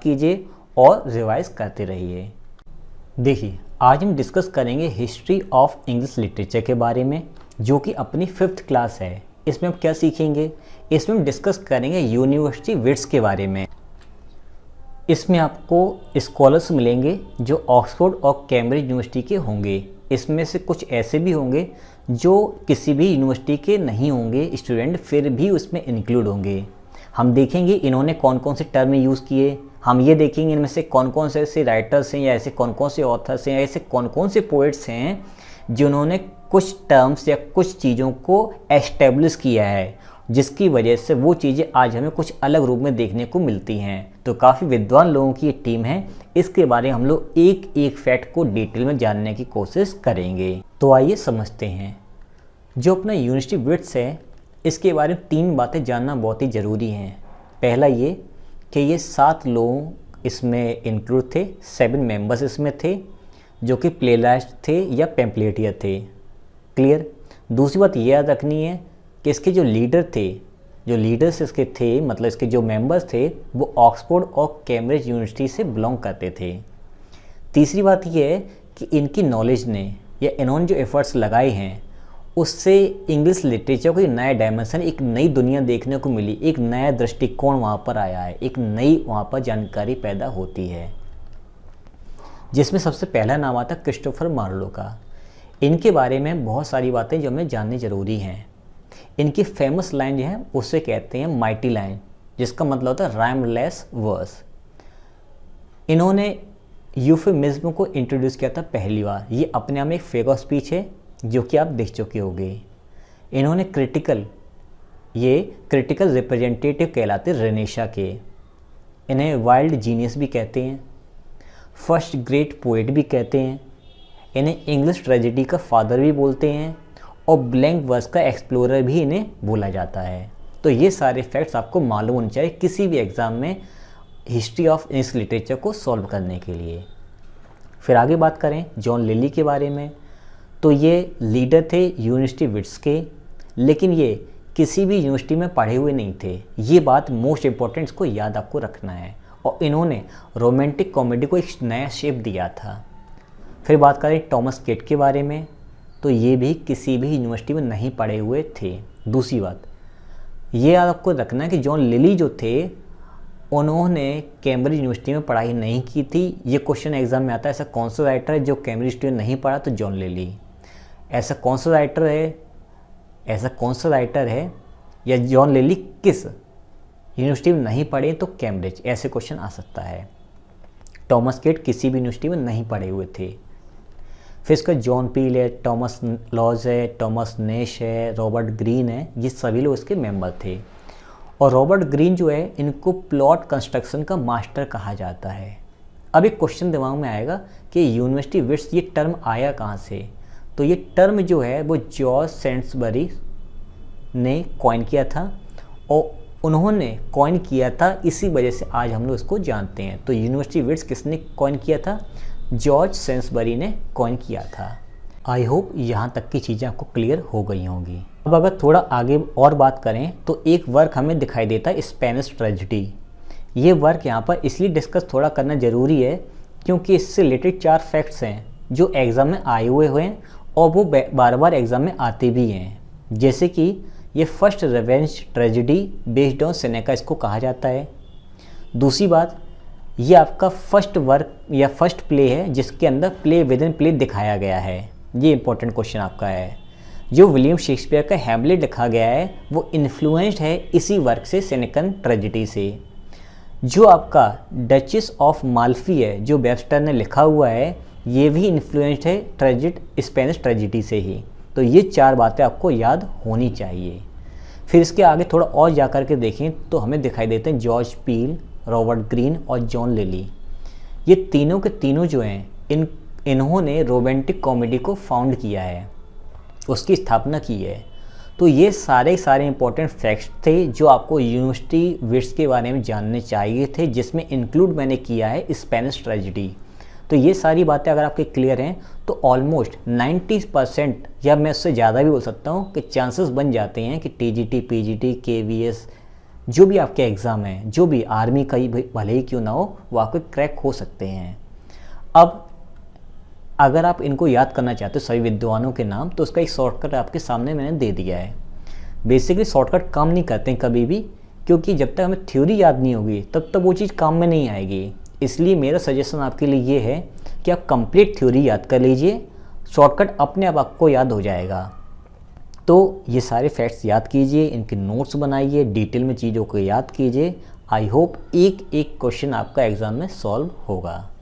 कीजिए और रिवाइज करते रहिए। देखिए, आज हम डिस्कस करेंगे हिस्ट्री ऑफ इंग्लिश लिटरेचर के बारे में, जो कि अपनी 5th क्लास है। इसमें हम क्या सीखेंगे? इसमें हम डिस्कस करेंगे यूनिवर्सिटी विट्स के बारे में। इसमें आपको स्कॉलर्स मिलेंगे जो ऑक्सफोर्ड और कैम्ब्रिज यूनिवर्सिटी के होंगे। इसमें से कुछ ऐसे भी होंगे जो किसी भी यूनिवर्सिटी के नहीं होंगे स्टूडेंट, फिर भी उसमें इंक्लूड होंगे। हम देखेंगे इन्होंने कौन कौन से टर्म यूज़ किए, हम ये देखेंगे इनमें से कौन कौन से ऐसे राइटर्स हैं या ऐसे कौन कौन से ऑथर्स हैं या ऐसे कौन कौन से पोइट्स हैं जिन्होंने कुछ टर्म्स या कुछ चीज़ों को एस्टेब्लिश किया है, जिसकी वजह से वो चीज़ें आज हमें कुछ अलग रूप में देखने को मिलती हैं। तो काफ़ी विद्वान लोगों की ये टीम है। इसके बारे में हम लोग एक एक फैक्ट को डिटेल में जानने की कोशिश करेंगे। तो आइए समझते हैं। जो अपना यूनिवर्सिटी विट्स है, इसके बारे में 3 बातें जानना बहुत ही ज़रूरी हैं। पहला ये कि ये 7 लोग इसमें इंक्लूड थे, 7 मेंबर्स इसमें थे जो कि प्लेराइस्ट थे या पैम्पलेटियर थे। क्लियर। दूसरी बात ये याद रखनी है कि इसके जो लीडर थे, जो लीडर्स इसके थे, मतलब इसके जो मेंबर्स थे, वो ऑक्सफोर्ड और कैम्ब्रिज यूनिवर्सिटी से बिलोंग करते थे। तीसरी बात ये है कि इनकी नॉलेज ने या इन्होंने जो एफर्ट्स लगाए हैं उससे इंग्लिश लिटरेचर को एक नया डायमेंशन, एक नई दुनिया देखने को मिली, एक नया दृष्टिकोण वहाँ पर आया है, एक नई वहाँ पर जानकारी पैदा होती है। जिसमें सबसे पहला नाम आता है क्रिस्टोफर मार्लो का। इनके बारे में बहुत सारी बातें जो हमें जाननी ज़रूरी हैं। इनकी फेमस लाइन जो है उसे कहते हैं माइटी लाइन, जिसका मतलब होता है राइमलेस वर्स। इन्होंने यूफेमिज्म को इंट्रोड्यूस किया था पहली बार। ये अपने आप में एक फिगर ऑफ स्पीच है जो कि आप देख चुके होंगे। इन्होंने क्रिटिकल रिप्रेजेंटेटिव कहलाते रेनेशा के। इन्हें वाइल्ड जीनियस भी कहते हैं, फर्स्ट ग्रेट पोएट भी कहते हैं, इन्हें इंग्लिश ट्रेजेडी का फादर भी बोलते हैं और ब्लैंक वर्स का एक्सप्लोरर भी इन्हें बोला जाता है। तो ये सारे फैक्ट्स आपको मालूम होने चाहिए किसी भी एग्ज़ाम में हिस्ट्री ऑफ इंग्लिश लिटरेचर को सॉल्व करने के लिए। फिर आगे बात करें जॉन लिली के बारे में, तो ये लीडर थे यूनिवर्सिटी विट्स के, लेकिन ये किसी भी यूनिवर्सिटी में पढ़े हुए नहीं थे। ये बात मोस्ट इम्पॉर्टेंट, इसको याद आपको रखना है। और इन्होंने रोमांटिक कॉमेडी को एक नया शेप दिया था। फिर बात करें टॉमस केट के बारे में, तो ये भी किसी भी यूनिवर्सिटी में नहीं पढ़े हुए थे। दूसरी बात ये याद आपको रखना है कि जॉन लिली जो थे उन्होंने कैम्ब्रिज यूनिवर्सिटी में पढ़ाई नहीं की थी। ये क्वेश्चन एग्जाम में आता है, ऐसा कौन सा राइटर है जो कैम्ब्रिज यूनिवर्सिटी में नहीं पढ़ा? तो जॉन लिली। ऐसा कौन सा राइटर है या जॉन लिली किस यूनिवर्सिटी में नहीं पढ़े? तो कैम्ब्रिज। ऐसे क्वेश्चन आ सकता है। टॉमस केट किसी भी यूनिवर्सिटी में नहीं पढ़े हुए थे। फिर इसका जॉन पील है, टॉमस लॉज है, टॉमस नेश है, रॉबर्ट ग्रीन है, ये सभी लोग इसके मेंबर थे। और रॉबर्ट ग्रीन जो है, इनको प्लॉट कंस्ट्रक्शन का मास्टर कहा जाता है। अब एक क्वेश्चन दिमाग में आएगा कि यूनिवर्सिटी विट्स ये टर्म आया कहाँ से? तो ये टर्म जो है वो जॉर्ज सेंट्सबरी ने कॉइन किया था और उन्होंने कॉइन किया था, इसी वजह से आज हम लोग इसको जानते हैं। तो यूनिवर्सिटी विट्स किसने कॉइन किया था? जॉर्ज सेंट्सबरी ने कॉइन किया था। आई होप यहाँ तक की चीज़ें आपको क्लियर हो गई होंगी। अब अगर थोड़ा आगे और बात करें तो एक वर्क हमें दिखाई देता है स्पेनिश ट्रेजेडी। ये वर्क यहाँ पर इसलिए डिस्कस थोड़ा करना ज़रूरी है क्योंकि इससे रिलेटेड 4 फैक्ट्स हैं जो एग्ज़ाम में आए हुए हैं और वो बार बार एग्ज़ाम में आते भी हैं। जैसे कि ये first revenge tragedy based on Seneca इसको कहा जाता है। दूसरी बात, ये आपका फर्स्ट वर्क या फर्स्ट प्ले है जिसके अंदर प्ले विद इन प्ले दिखाया गया है। ये इंपॉर्टेंट क्वेश्चन आपका है। जो विलियम शेक्सपियर का हैमलेट लिखा गया है वो इन्फ्लुएंस्ड है इसी वर्क से, सेनेकन ट्रेजेडी से। जो आपका डचेस ऑफ माल्फी है जो वेबस्टर ने लिखा हुआ है, ये भी इन्फ्लुएंस्ड है स्पेनिश ट्रेजेडी से ही। तो ये 4 बातें आपको याद होनी चाहिए। फिर इसके आगे थोड़ा और जा कर के देखें तो हमें दिखाई देते हैं जॉर्ज पील, रॉबर्ट ग्रीन और जॉन लिली। ये तीनों के तीनों जो हैं इन्होंने रोमांटिक कॉमेडी को फाउंड किया है, उसकी स्थापना की है। तो ये सारे इंपॉर्टेंट फैक्ट्स थे जो आपको यूनिवर्सिटी विट्स के बारे में जानने चाहिए थे, जिसमें इंक्लूड मैंने किया है स्पेनिश ट्रेजेडी। तो ये सारी बातें अगर आपके क्लियर हैं तो ऑलमोस्ट 90% या मैं उससे ज़्यादा भी बोल सकता हूँ कि चांसेस बन जाते हैं कि टीजीटी, पीजीटी, केवीएस जो भी आपके एग्ज़ाम है, जो भी आर्मी का ही भले ही क्यों ना हो, वो आपके क्रैक हो सकते हैं। अब अगर आप इनको याद करना चाहते हो सभी विद्वानों के नाम, तो उसका एक शॉर्टकट आपके सामने मैंने दे दिया है। बेसिकली शॉर्टकट काम नहीं करते हैं कभी भी, क्योंकि जब तक हमें थ्योरी याद नहीं होगी तब तक वो चीज़ काम में नहीं आएगी। इसलिए मेरा सजेशन आपके लिए ये है कि आप कंप्लीट थ्योरी याद कर लीजिए, शॉर्टकट अपने आप आपको याद हो जाएगा। तो ये सारे फैक्ट्स याद कीजिए, इनके नोट्स बनाइए, डिटेल में चीज़ों को याद कीजिए। आई होप एक एक क्वेश्चन आपका एग्ज़ाम में सॉल्व होगा।